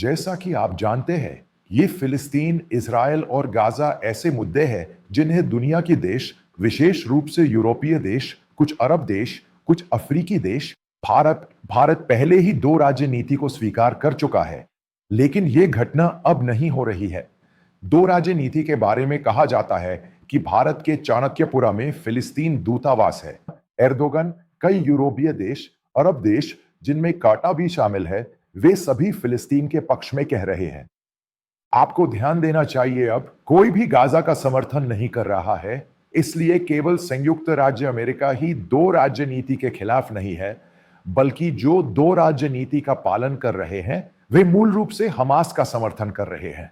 जैसा कि आप जानते हैं, ये फिलिस्तीन, इज़राइल और गाज़ा ऐसे मुद्दे हैं जिन्हें दुनिया के देश, विशेष रूप से यूरोपीय देश, कुछ अरब देश, कुछ अफ्रीकी देश, भारत भारत पहले ही दो राज्य नीति को स्वीकार कर चुका है। लेकिन ये घटना अब नहीं हो रही है। दो राज्य नीति के बारे में कहा जाता है कि भारत के चाणक्यपुरा में फिलिस्तीन दूतावास है। एर्दोगन, कई यूरोपीय देश, अरब देश, जिनमें काटा भी शामिल है, वे सभी फिलिस्तीन के पक्ष में कह रहे हैं। आपको ध्यान देना चाहिए, अब कोई भी गाजा का समर्थन नहीं कर रहा है, इसलिए केवल संयुक्त राज्य अमेरिका ही दो राज्य नीति के खिलाफ नहीं है, बल्कि जो दो राज्य नीति का पालन कर रहे हैं, वे मूल रूप से हमास का समर्थन कर रहे हैं।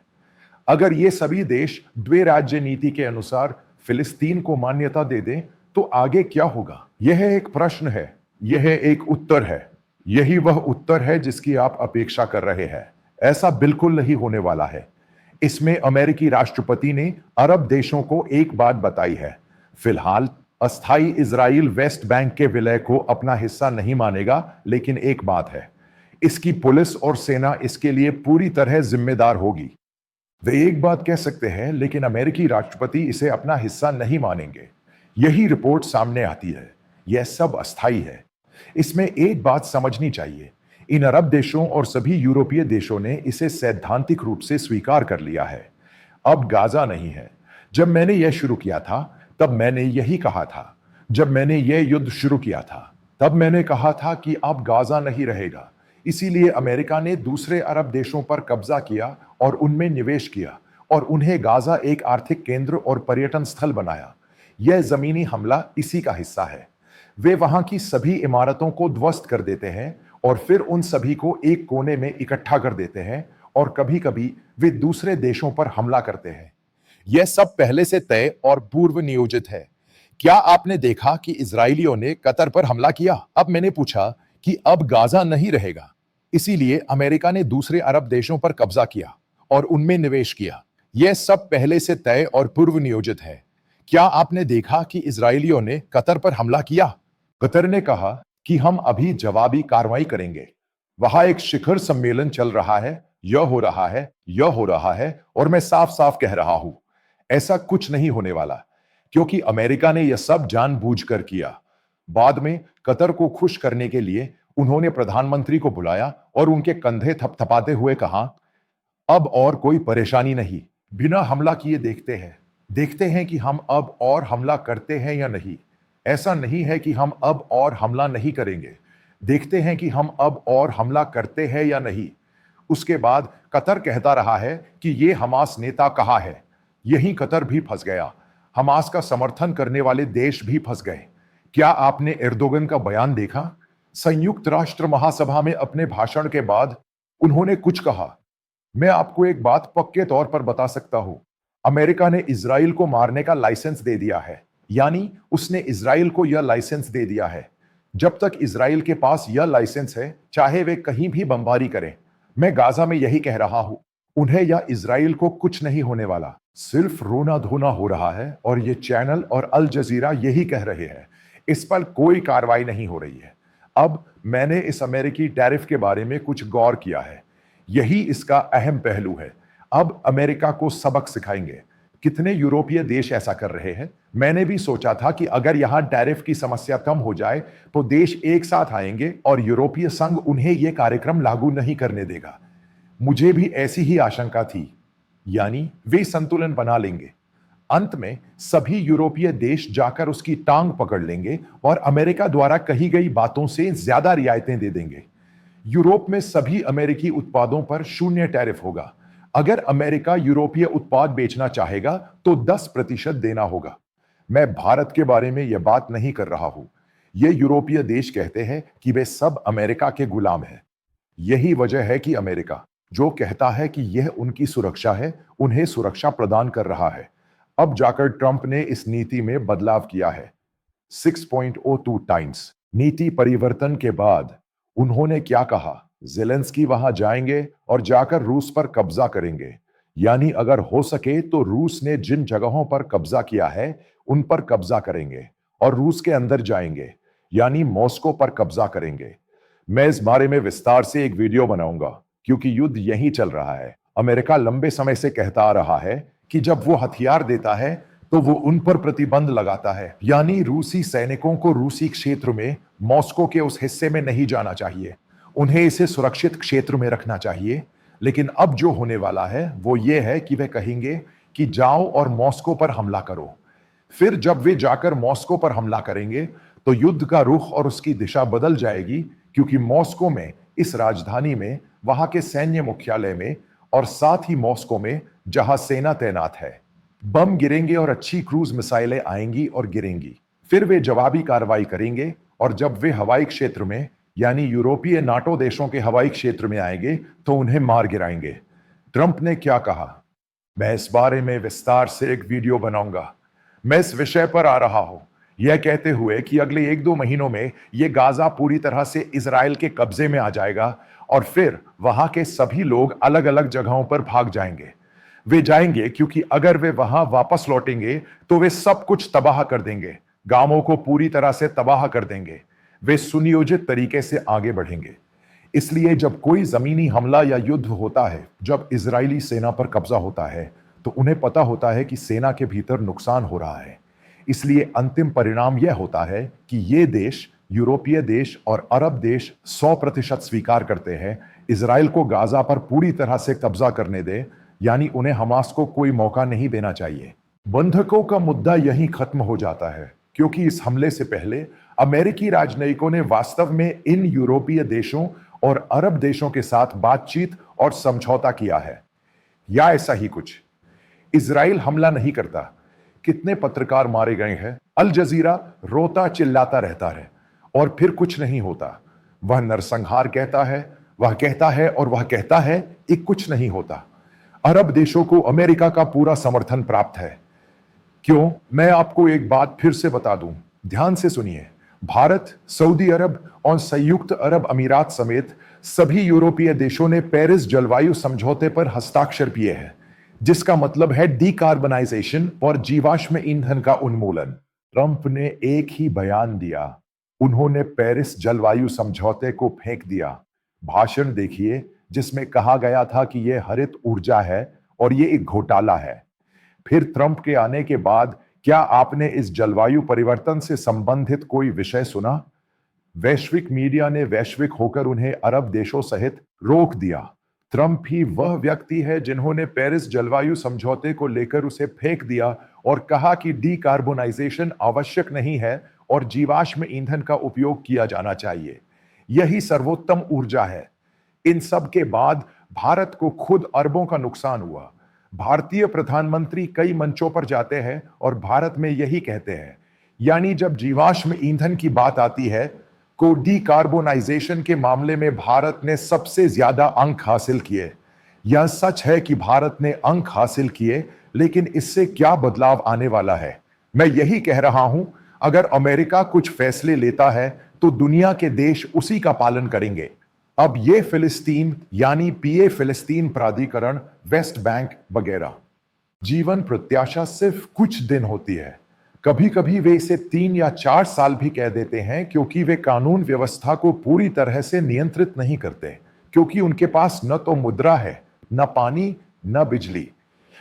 अगर ये सभी देश द्वे राज्य नीति के अनुसार फिलिस्तीन को मान्यता दे दें, तो आगे क्या होगा? यह एक प्रश्न है, यह एक उत्तर है। यही वह उत्तर है जिसकी आप अपेक्षा कर रहे हैं। ऐसा बिल्कुल नहीं होने वाला है। इसमें अमेरिकी राष्ट्रपति ने अरब देशों को एक बात बताई है। फिलहाल अस्थायी इजराइल वेस्ट बैंक के विलय को अपना हिस्सा नहीं मानेगा, लेकिन एक बात है, इसकी पुलिस और सेना इसके लिए पूरी तरह जिम्मेदार होगी। वे एक बात कह सकते हैं, लेकिन अमेरिकी राष्ट्रपति इसे अपना हिस्सा नहीं मानेंगे। यही रिपोर्ट सामने आती है। यह सब अस्थायी है। इसमें एक बात समझनी चाहिए, इन अरब देशों और सभी यूरोपीय देशों ने इसे सैद्धांतिक रूप से स्वीकार कर लिया है। अब गाजा नहीं है। जब मैंने यह शुरू किया था, तब मैंने यही कहा था। जब मैंने यह युद्ध शुरू किया था, तब मैंने कहा था कि अब गाजा नहीं रहेगा। इसीलिए अमेरिका ने दूसरे अरब देशों पर कब्जा किया और उनमें निवेश किया और उन्हें गाजा एक आर्थिक केंद्र और पर्यटन स्थल बनाया। यह जमीनी हमला इसी का हिस्सा है। वे वहां की सभी इमारतों को ध्वस्त कर देते हैं और फिर उन सभी को एक कोने में इकट्ठा कर देते हैं और कभी-कभी वे दूसरे देशों पर हमला करते हैं। यह सब पहले से तय और पूर्व नियोजित है। क्या आपने देखा कि इजरायलियों ने कतर पर हमला किया? अब मैंने पूछा कि अब गाजा नहीं रहेगा। इसीलिए अमेरिका ने दूसरे अरब देशों पर कब्जा किया और उनमें निवेश किया। यह सब पहले से तय और पूर्व नियोजित है। क्या आपने देखा कि इजरायलियों ने कतर पर हमला किया? कतर ने कहा कि हम अभी जवाबी कार्रवाई करेंगे। वहां एक शिखर सम्मेलन चल रहा है, यह हो रहा है, यह हो रहा है, और मैं साफ साफ कह रहा हूं, ऐसा कुछ नहीं होने वाला, क्योंकि अमेरिका ने यह सब जानबूझकर किया। बाद में कतर को खुश करने के लिए उन्होंने प्रधानमंत्री को बुलाया और उनके कंधे थपथपाते हुए कहा, अब और कोई परेशानी नहीं, बिना हमला किए देखते हैं कि हम अब और हमला करते हैं या नहीं। ऐसा नहीं है कि हम अब और हमला नहीं करेंगे, देखते हैं कि हम अब और हमला करते हैं या नहीं। उसके बाद कतर कहता रहा है कि ये हमास नेता कहाँ है। यही कतर भी फंस गया। हमास का समर्थन करने वाले देश भी फंस गए। क्या आपने एर्दोगन का बयान देखा? संयुक्त राष्ट्र महासभा में अपने भाषण के बाद उन्होंने कुछ कहा। मैं आपको एक बात पक्के तौर पर बता सकता हूं, अमेरिका ने इजराइल को मारने का लाइसेंस दे दिया है। यानी उसने इजराइल को यह लाइसेंस दे दिया है। जब तक इजराइल के पास यह लाइसेंस है, चाहे वे कहीं भी बमबारी करें। मैं गाजा में यही कह रहा हूं, उन्हें या इजराइल को कुछ नहीं होने वाला, सिर्फ रोना धोना हो रहा है, और ये चैनल और अल जजीरा यही कह रहे हैं। इस पर कोई कार्रवाई नहीं हो रही है। अब मैंने इस अमेरिकी टैरिफ के बारे में कुछ गौर किया है। यही इसका अहम पहलू है। अब अमेरिका को सबक सिखाएंगे। कितने यूरोपीय देश ऐसा कर रहे हैं? मैंने भी सोचा था कि अगर यहां टैरिफ की समस्या कम हो जाए तो देश एक साथ आएंगे और यूरोपीय संघ उन्हें यह कार्यक्रम लागू नहीं करने देगा। मुझे भी ऐसी ही आशंका थी, यानी वे संतुलन बना लेंगे। अंत में सभी यूरोपीय देश जाकर उसकी टांग पकड़ लेंगे और अमेरिका द्वारा कही गई बातों से ज्यादा रियायतें दे देंगे। यूरोप में सभी अमेरिकी उत्पादों पर शून्य टैरिफ होगा। अगर अमेरिका यूरोपीय उत्पाद बेचना चाहेगा तो 10% देना होगा। मैं भारत के बारे में यह बात नहीं कर रहा हूं। ये यूरोपीय देश कहते हैं कि वे सब अमेरिका के गुलाम हैं। यही वजह है कि अमेरिका, जो कहता है कि यह उनकी सुरक्षा है, उन्हें सुरक्षा प्रदान कर रहा है। अब जाकर ट्रंप ने इस नीति में बदलाव किया है। 6.02 टाइम्स नीति परिवर्तन के बाद उन्होंने क्या कहा? ज़ेलेंस्की वहां जाएंगे और जाकर रूस पर कब्जा करेंगे। यानी अगर हो सके तो रूस ने जिन जगहों पर कब्जा किया है उन पर कब्जा करेंगे और रूस के अंदर जाएंगे, यानी मॉस्को पर कब्जा करेंगे। मैं इस बारे में विस्तार से एक वीडियो बनाऊंगा। क्योंकि युद्ध यहीं चल रहा है। अमेरिका लंबे समय से कहता आ रहा है कि जब वो हथियार देता है तो वो उन पर प्रतिबंध लगाता है, यानी रूसी सैनिकों को रूसी क्षेत्र में, मॉस्को के उस हिस्से में नहीं जाना चाहिए। उन्हें इसे सुरक्षित क्षेत्र में रखना चाहिए। लेकिन अब जो होने वाला है वो ये है कि वे कहेंगे कि जाओ और मॉस्को पर हमला करो। फिर जब वे जाकर मॉस्को पर हमला करेंगे तो युद्ध का रुख और उसकी दिशा बदल जाएगी, क्योंकि मॉस्को में, इस राजधानी में, वहां के सैन्य मुख्यालय में और साथ ही मॉस्को में जहां सेना तैनात है, बम गिरेंगे और अच्छी क्रूज मिसाइलें आएंगी और गिरेंगी। फिर वे जवाबी कार्रवाई करेंगे और जब वे हवाई क्षेत्र में, यानी यूरोपीय नाटो देशों के हवाई क्षेत्र में आएंगे तो उन्हें मार गिराएंगे। ट्रंप ने क्या कहा, मैं इस बारे में विस्तार से एक वीडियो बनाऊंगा। मैं इस विषय पर आ रहा हूं यह कहते हुए कि अगले 1-2 महीनों में यह गाजा पूरी तरह से इजराइल के कब्जे में आ जाएगा और फिर वहां के सभी लोग अलग अलग जगहों पर भाग जाएंगे। वे जाएंगे क्योंकि अगर वे वहां वापस लौटेंगे तो वे सब कुछ तबाह कर देंगे, गांवों को पूरी तरह से तबाह कर देंगे। वे सुनियोजित तरीके से आगे बढ़ेंगे। इसलिए जब कोई जमीनी हमला या युद्ध होता है, जब इजरायली सेना पर कब्जा होता है, तो उन्हें पता होता है कि सेना के भीतर नुकसान हो रहा है। इसलिए अंतिम परिणाम यह होता है कि ये देश, यूरोपीय देश और अरब देश 100% स्वीकार करते हैं इजराइल को गाजा पर पूरी तरह से कब्जा करने दे, यानी उन्हें हमास को कोई मौका नहीं देना चाहिए। बंधकों का मुद्दा यहीं खत्म हो जाता है, क्योंकि इस हमले से पहले अमेरिकी राजनयिकों ने वास्तव में इन यूरोपीय देशों और अरब देशों के साथ बातचीत और समझौता किया है, या ऐसा ही कुछ। इजराइल हमला नहीं करता। कितने पत्रकार मारे गए हैं। अल जजीरा रोता चिल्लाता रहता है और फिर कुछ नहीं होता। वह नरसंहार कहता है, वह कहता है और वह कहता है, एक कुछ नहीं होता। अरब देशों को अमेरिका का पूरा समर्थन प्राप्त है। क्यों? मैं आपको एक बात फिर से बता दूं, ध्यान से सुनिए। भारत, सऊदी अरब और संयुक्त अरब अमीरात समेत सभी यूरोपीय देशों ने पेरिस जलवायु समझौते पर हस्ताक्षर किए हैं, जिसका मतलब है डीकार्बनाइजेशन और जीवाश्म ईंधन का उन्मूलन। ट्रंप ने एक ही बयान दिया, उन्होंने पेरिस जलवायु समझौते को फेंक दिया। भाषण देखिए जिसमें कहा गया था कि यह हरित ऊर्जा है और यह एक घोटाला है। फिर ट्रंप के आने के बाद क्या आपने इस जलवायु परिवर्तन से संबंधित कोई विषय सुना? वैश्विक मीडिया ने वैश्विक होकर उन्हें अरब देशों सहित रोक दिया। ट्रंप ही वह व्यक्ति है जिन्होंने पेरिस जलवायु समझौते को लेकर उसे फेंक दिया और कहा कि डीकार्बोनाइजेशन आवश्यक नहीं है और जीवाश्म ईंधन का उपयोग किया जाना चाहिए। यही सर्वोत्तम ऊर्जा है। इन सब के बाद भारत को खुद अरबों का नुकसान हुआ। भारतीय प्रधानमंत्री कई मंचों पर जाते हैं और भारत में यही कहते हैं, यानी जब जीवाश्म ईंधन की बात आती है को डीकार्बोनाइजेशन के मामले में भारत ने सबसे ज्यादा अंक हासिल किए। यह सच है कि भारत ने अंक हासिल किए, लेकिन इससे क्या बदलाव आने वाला है? मैं यही कह रहा हूं, अगर अमेरिका कुछ फैसले लेता है तो दुनिया के देश उसी का पालन करेंगे। अब ये फिलिस्तीन यानी पीए फिलिस्तीन प्राधिकरण, वेस्ट बैंक वगैरह, जीवन प्रत्याशा सिर्फ कुछ दिन होती है। कभी कभी वे इसे 3 या 4 साल भी कह देते हैं, क्योंकि वे कानून व्यवस्था को पूरी तरह से नियंत्रित नहीं करते, क्योंकि उनके पास न तो मुद्रा है, न पानी, न बिजली।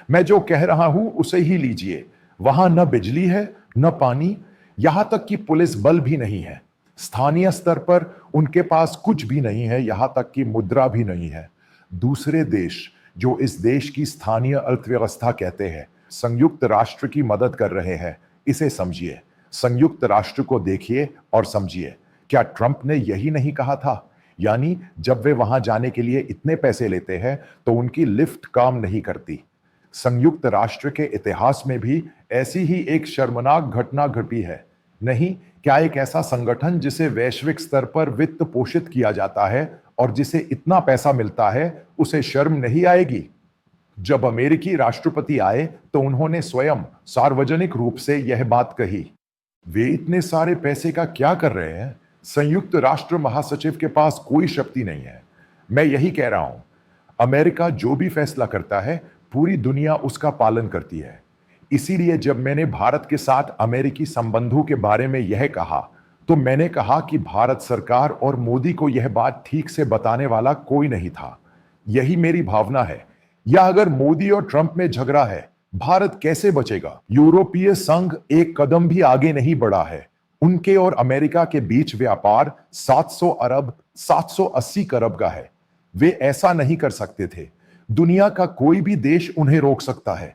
मैं जो कह रहा हूं उसे ही लीजिए। वहां न बिजली है, न पानी, यहां तक कि पुलिस बल भी नहीं है। स्थानीय स्तर पर उनके पास कुछ भी नहीं है, यहां तक कि मुद्रा भी नहीं है। दूसरे देश जो इस देश की स्थानीय अर्थव्यवस्था कहते हैं, संयुक्त राष्ट्र की मदद कर रहे हैं। इसे समझिए, संयुक्त राष्ट्र को देखिए और समझिए। क्या ट्रंप ने यही नहीं कहा था? यानी जब वे वहां जाने के लिए इतने पैसे लेते हैं तो उनकी लिफ्ट काम नहीं करती। संयुक्त राष्ट्र के इतिहास में भी ऐसी ही एक शर्मनाक घटना घटी है, नहीं? क्या एक ऐसा संगठन जिसे वैश्विक स्तर पर वित्त पोषित किया जाता है और जिसे इतना पैसा मिलता है, उसे शर्म नहीं आएगी? जब अमेरिकी राष्ट्रपति आए तो उन्होंने स्वयं सार्वजनिक रूप से यह बात कही। वे इतने सारे पैसे का क्या कर रहे हैं? संयुक्त राष्ट्र महासचिव के पास कोई शक्ति नहीं है। मैं यही कह रहा हूं, अमेरिका जो भी फैसला करता है, पूरी दुनिया उसका पालन करती है। इसीलिए जब मैंने भारत के साथ अमेरिकी संबंधों के बारे में यह कहा, तो मैंने कहा कि भारत सरकार और मोदी को यह बात ठीक से बताने वाला कोई नहीं था। यही मेरी भावना है। या अगर मोदी और ट्रंप में झगड़ा है, भारत कैसे बचेगा? यूरोपीय संघ एक कदम भी आगे नहीं बढ़ा है। उनके और अमेरिका के बीच व्यापार 700 अरब 780 करोड़ का है। वे ऐसा नहीं कर सकते थे। दुनिया का कोई भी देश उन्हें रोक सकता है।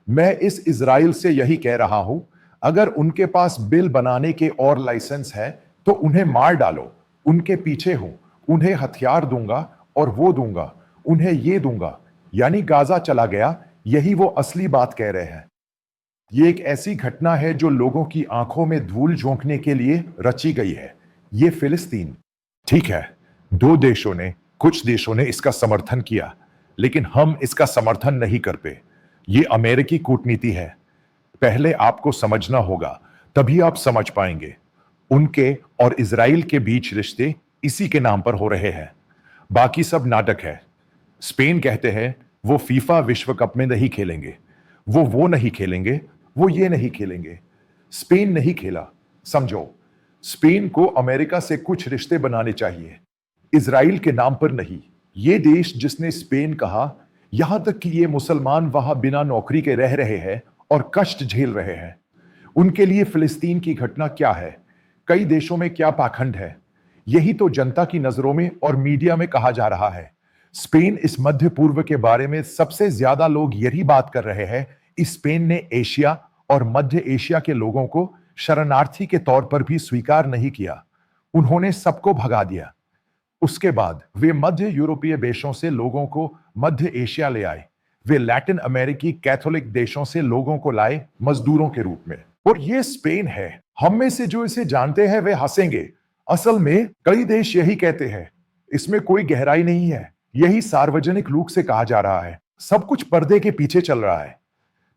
मैं इस इजराइल से यही कह रहा हूं, अगर उनके पास बिल बनाने के और लाइसेंस है तो उन्हें मार डालो। उनके पीछे हूं, उन्हें हथियार दूंगा और वो दूंगा, उन्हें ये दूंगा। यानी गाजा चला गया, यही वो असली बात कह रहे हैं। ये एक ऐसी घटना है जो लोगों की आंखों में धूल झोंकने के लिए रची गई है। ये फिलिस्तीन, ठीक है, कुछ देशों ने इसका समर्थन किया, लेकिन हम इसका समर्थन नहीं कर पे। ये अमेरिकी कूटनीति है। पहले आपको समझना होगा, तभी आप समझ पाएंगे। उनके और इजराइल के बीच रिश्ते इसी के नाम पर हो रहे हैं। बाकी सब नाटक है। स्पेन कहते हैं वो फीफा विश्व कप में नहीं खेलेंगे, वो नहीं खेलेंगे, वो ये नहीं खेलेंगे। स्पेन नहीं खेला, समझो। स्पेन को अमेरिका से कुछ रिश्ते बनाने चाहिए, इजराइल के नाम पर नहीं। ये देश जिसने स्पेन कहा, यहां तक कि ये मुसलमान वहां बिना नौकरी के रह रहे हैं और कष्ट झेल रहे हैं। उनके लिए फिलिस्तीन की घटना क्या है? कई देशों में क्या पाखंड है? यही तो जनता की नजरों में और मीडिया में कहा जा रहा है। स्पेन इस मध्य पूर्व के बारे में सबसे ज्यादा लोग यही बात कर रहे हैं। स्पेन ने एशिया और मध्य एशिया के लोगों को शरणार्थी के तौर पर भी स्वीकार नहीं किया। उन्होंने सबको भगा दिया। उसके बाद वे मध्य यूरोपीय देशों से लोगों को मध्य एशिया ले आए। वे लैटिन अमेरिकी कैथोलिक देशों से लोगों को लाए मजदूरों के रूप में। और ये स्पेन है। हम में से जो इसे जानते हैं वे हंसेंगे। असल में कई देश यही कहते हैं। इसमें कोई गहराई नहीं है। यही सार्वजनिक रूप से कहा जा रहा है। सब कुछ पर्दे के पीछे चल रहा है।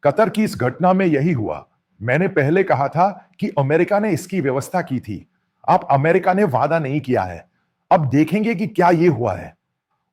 कतर की इस घटना में यही हुआ। मैंने पहले कहा था कि अमेरिका ने इसकी व्यवस्था की थी। अब अमेरिका ने वादा नहीं किया है। अब देखेंगे कि क्या ये हुआ है।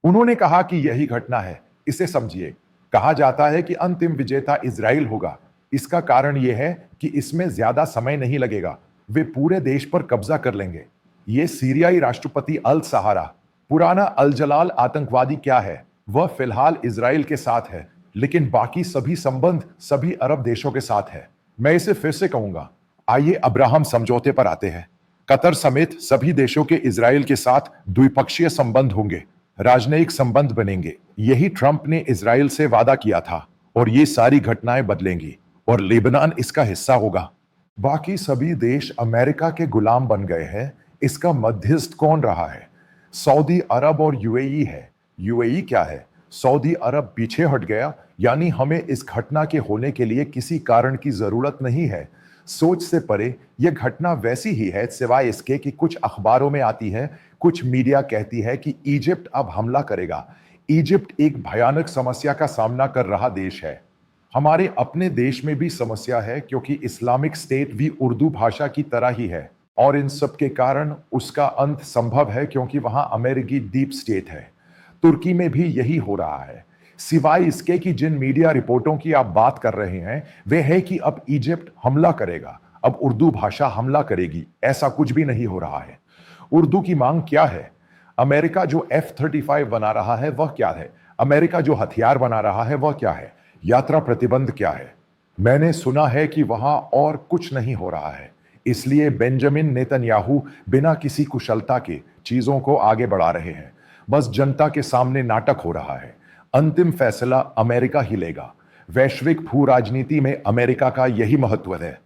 उन्होंने कहा कि यही घटना है। इसे समझिए। कहा जाता है कि अंतिम विजेता इजराइल होगा। इसका कारण यह है कि इसमें ज्यादा समय नहीं लगेगा। वे पूरे देश पर कब्जा कर लेंगे। ये सीरियाई राष्ट्रपति अल सहारा, पुराना अल जलाल आतंकवादी क्या है, वह फिलहाल इजराइल के साथ है, लेकिन बाकी सभी संबंध सभी अरब देशों के साथ है। मैं इसे फिर से कहूंगा। आइए अब्राहम समझौते पर आते हैं। कतर समेत सभी देशों के इजराइल के साथ द्विपक्षीय संबंध होंगे, राजनयिक संबंध बनेंगे। यही ट्रंप ने इजराइल से वादा किया था और ये सारी घटनाएं बदलेंगी और लेबनान इसका हिस्सा होगा। बाकी सभी देश अमेरिका के गुलाम बन गए हैं। इसका मध्यस्थ कौन रहा है? सऊदी अरब और यूएई है। यूएई क्या है? सऊदी अरब पीछे हट गया। यानी हमें इस घटना के होने के लिए किसी कारण की जरूरत नहीं है। सोच से परे यह घटना वैसी ही है, सिवाय इसके कि कुछ अखबारों में आती है, कुछ मीडिया कहती है कि इजिप्ट अब हमला करेगा। इजिप्ट एक भयानक समस्या का सामना कर रहा देश है। हमारे अपने देश में भी समस्या है, क्योंकि इस्लामिक स्टेट भी उर्दू भाषा की तरह ही है और इन सब के कारण उसका अंत संभव है, क्योंकि वहां अमेरिकी डीप स्टेट है। तुर्की में भी यही हो रहा है। सिवाय इसके कि जिन मीडिया रिपोर्टों की आप बात कर रहे हैं वे है कि अब इजिप्ट हमला करेगा, अब उर्दू भाषा हमला करेगी। ऐसा कुछ भी नहीं हो रहा है। उर्दू की मांग क्या है? अमेरिका जो F-35 बना रहा है वह क्या है? अमेरिका जो हथियार बना रहा है वह क्या है? यात्रा प्रतिबंध क्या है? मैंने सुना है कि वहां और कुछ नहीं हो रहा है, इसलिए बेंजामिन नेतन्याहू बिना किसी कुशलता के चीजों को आगे बढ़ा रहे हैं। बस जनता के सामने नाटक हो रहा है। अंतिम फैसला अमेरिका ही लेगा। वैश्विक भू राजनीति में अमेरिका का यही महत्व है।